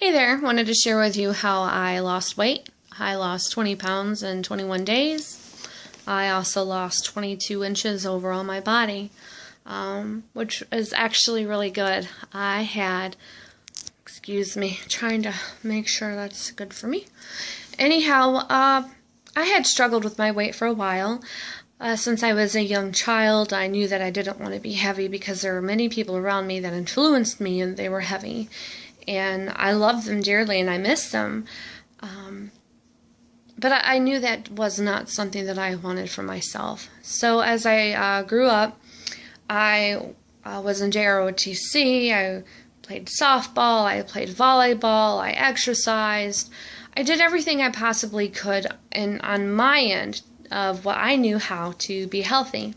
Hey there, wanted to share with you how I lost weight. I lost 20 pounds in 21 days. I also lost 22 inches over on my body, which is actually really good. I had, excuse me, trying to make sure that's good for me. Anyhow, I had struggled with my weight for a while. Since I was a young child, I knew that I didn't want to be heavy because there were many people around me that influenced me and they were heavy. And I love them dearly and I miss them. But I knew that was not something that I wanted for myself. So as I grew up, I was in JROTC, I played softball, I played volleyball, I exercised. I did everything I possibly could on my end of what I knew how to be healthy.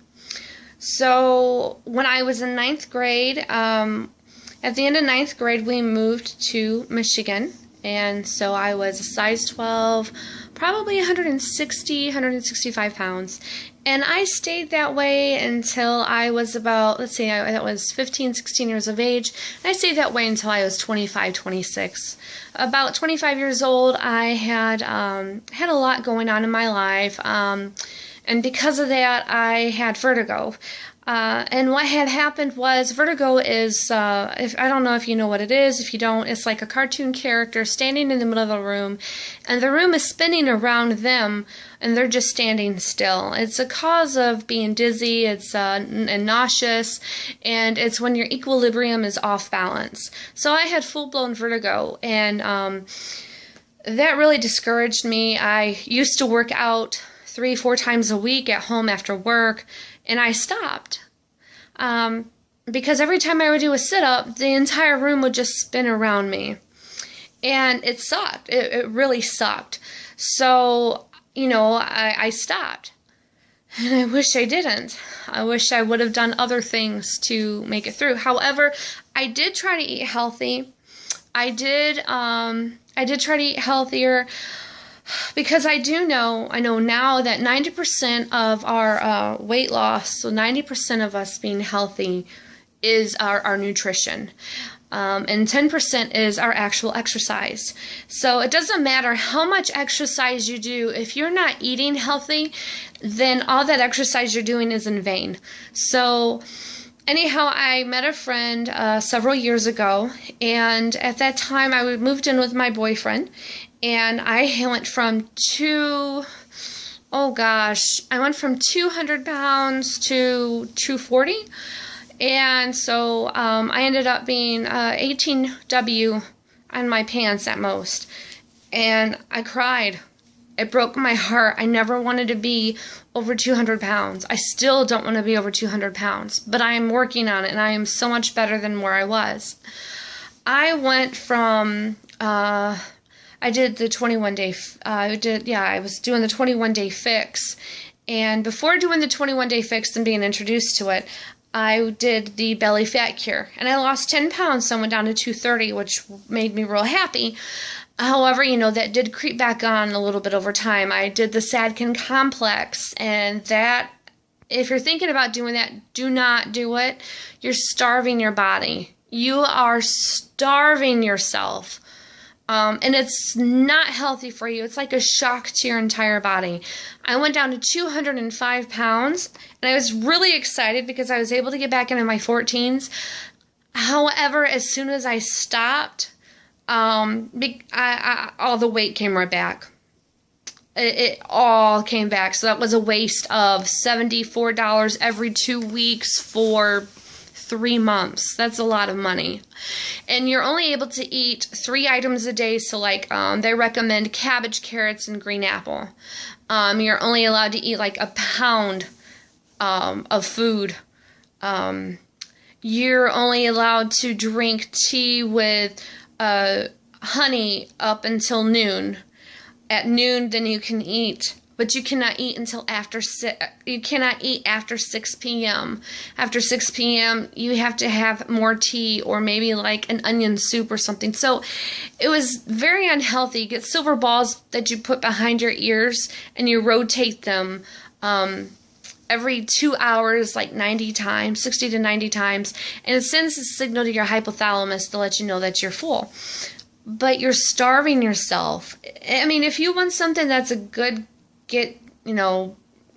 So when I was in ninth grade, at the end of ninth grade, we moved to Michigan, and so I was a size 12, probably 165 pounds, and I stayed that way until I was about, that was 15, 16 years of age, and I stayed that way until I was 25, 26. About 25 years old, I had a lot going on in my life, and because of that, I had vertigo. And what had happened was vertigo is, I don't know if you know what it is. If you don't, it's like a cartoon character standing in the middle of the room, and the room is spinning around them, and they're just standing still. It's a cause of being dizzy, it's and nauseous, and it's when your equilibrium is off balance. So I had full-blown vertigo, and that really discouraged me. I used to work out 3-4 times a week at home after work, and I stopped because every time I would do a sit-up, the entire room would just spin around me, and it sucked. It really sucked. So, I stopped, and I wish I didn't. I wish I would have done other things to make it through. However, I did try to eat healthy. I did try to eat healthier. Because I know now that 90% of our weight loss, so 90% of us being healthy, is our nutrition. And 10% is our actual exercise. So it doesn't matter how much exercise you do. If you're not eating healthy, then all that exercise you're doing is in vain. So anyhow, I met a friend several years ago, and at that time I moved in with my boyfriend, and I went from 200 pounds to 240, and so I ended up being 18W on my pants at most, and I cried. It broke my heart. I never wanted to be over 200 pounds. I still don't want to be over 200 pounds, but I am working on it, and I am so much better than where I was. I went from, I did the 21-day, I was doing the 21-day fix, and before doing the 21-day fix and being introduced to it, I did the belly fat cure, and I lost 10 pounds, so I went down to 230, which made me real happy. However, that did creep back on a little bit over time. I did the Sadkin complex, and that, if you're thinking about doing that, do not do it. You're starving your body. You are starving yourself. And it's not healthy for you. It's like a shock to your entire body. I went down to 205 pounds, and I was really excited because I was able to get back into my 14s. However, as soon as I stopped, all the weight came right back. It all came back. So that was a waste of $74 every 2 weeks for 3 months. That's a lot of money. And you're only able to eat 3 items a day. So they recommend cabbage, carrots, and green apple. You're only allowed to eat like a pound of food. You're only allowed to drink tea with honey up until noon. At noon, then you can eat, but you cannot eat until after 6. You cannot eat after 6 p.m. After 6 p.m., you have to have more tea or maybe like an onion soup or something. So it was very unhealthy. You get silver balls that you put behind your ears, and you rotate them every 2 hours, like 90 times, 60 to 90 times, and it sends a signal to your hypothalamus to let you know that you're full. but you're starving yourself. I mean, if you want something that's a good get,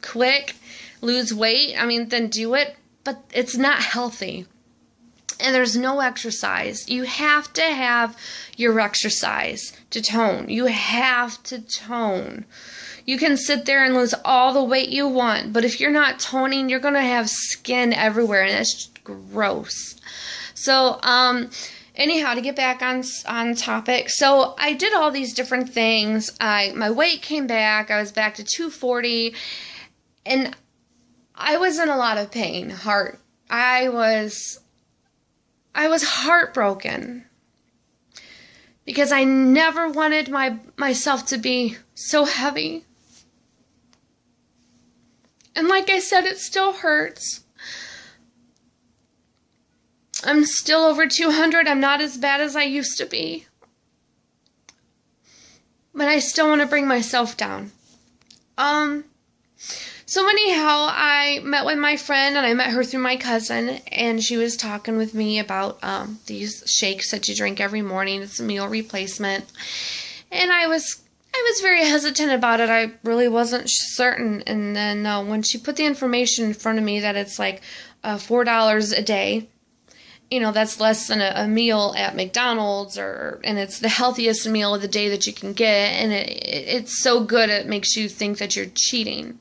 quick, lose weight, I mean, then do it, but it's not healthy. And there's no exercise. You have to have your exercise to tone. You have to tone. You can sit there and lose all the weight you want, but if you're not toning, you're going to have skin everywhere, and that's just gross. So, anyhow, to get back on topic, so I did all these different things. My weight came back. I was back to 240, and I was in a lot of pain. I was heartbroken because I never wanted myself to be so heavy. And like I said, it still hurts. I'm still over 200. I'm not as bad as I used to be. But I still want to bring myself down. So anyhow, I met with my friend, and I met her through my cousin, and she was talking with me about these shakes that you drink every morning. It's a meal replacement. And I was very hesitant about it. I really wasn't certain. And then when she put the information in front of me that it's like $4 a day, that's less than a meal at McDonald's, and it's the healthiest meal of the day that you can get, and it's so good it makes you think that you're cheating.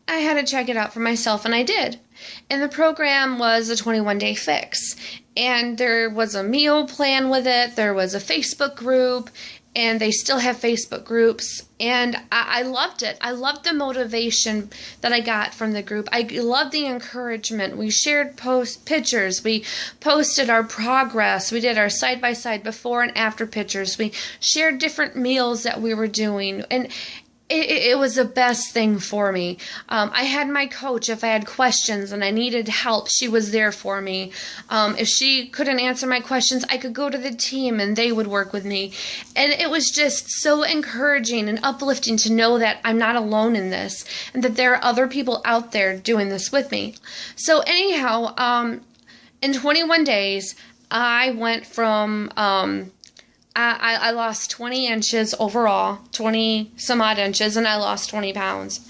I had to check it out for myself, and I did. And the program was a 21-day fix. And there was a meal plan with it. There was a Facebook group, and they still have Facebook groups. And I loved it. I loved the motivation that I got from the group. I loved the encouragement. We shared pictures. We posted our progress. We did our side-by-side before and after pictures. We shared different meals that we were doing. And it was the best thing for me. I had my coach. If I had questions and I needed help, she was there for me. If she couldn't answer my questions, I could go to the team and they would work with me. And it was just so encouraging and uplifting to know that I'm not alone in this and that there are other people out there doing this with me. So anyhow, in 21 days, I went from... I lost 20 inches overall, 20 some odd inches, and I lost 20 pounds.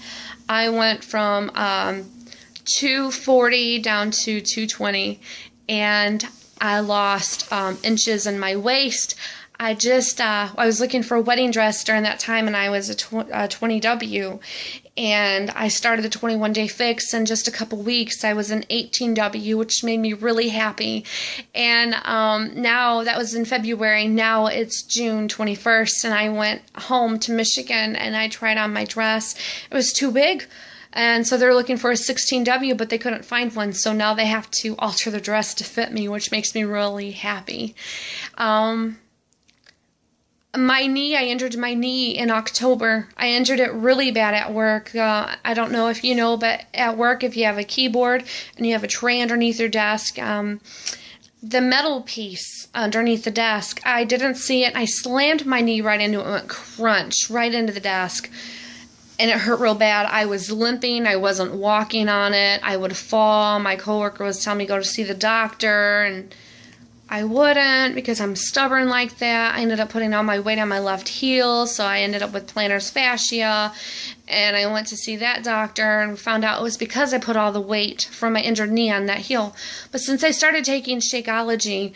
I went from 240 down to 220, and I lost inches in my waist. I was looking for a wedding dress during that time, and I was a 20W, and I started the 21-day fix. In just a couple weeks, I was an 18W, which made me really happy. And now, that was in February, now it's June 21st, and I went home to Michigan, and I tried on my dress. It was too big. And so they're looking for a 16W, but they couldn't find one. So now they have to alter the dress to fit me, which makes me really happy. My knee, I injured my knee in October. I injured it really bad at work. I don't know if you know, but at work, if you have a keyboard and you have a tray underneath your desk, the metal piece underneath the desk, I didn't see it. I slammed my knee right into it. It went crunch right into the desk. And it hurt real bad. I was limping. I wasn't walking on it. I would fall. My coworker was telling me to go to see the doctor, and I wouldn't because I'm stubborn like that. I ended up putting all my weight on my left heel, so I ended up with plantar fascia, and I went to see that doctor and found out it was because I put all the weight from my injured knee on that heel. But since I started taking Shakeology,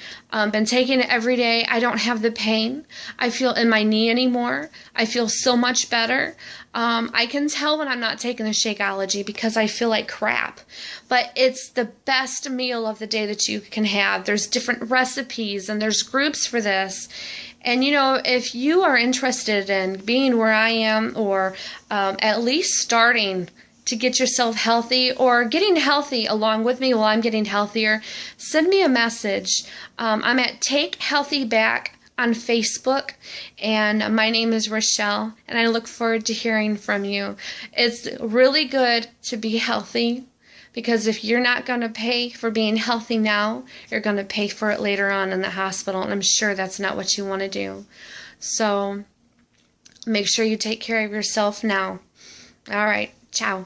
been taking it every day, I don't have the pain I feel in my knee anymore. I feel so much better. I can tell when I'm not taking the Shakeology because I feel like crap. But it's the best meal of the day that you can have. There's different recipes and there's groups for this. And if you are interested in being where I am, or at least starting to get yourself healthy, or getting healthy along with me while I'm getting healthier, send me a message. I'm at Take Healthy Back on Facebook, and my name is Rochelle, and I look forward to hearing from you. It's really good to be healthy, because if you're not going to pay for being healthy now, you're going to pay for it later on in the hospital, and I'm sure that's not what you want to do. So make sure you take care of yourself now. All right, ciao.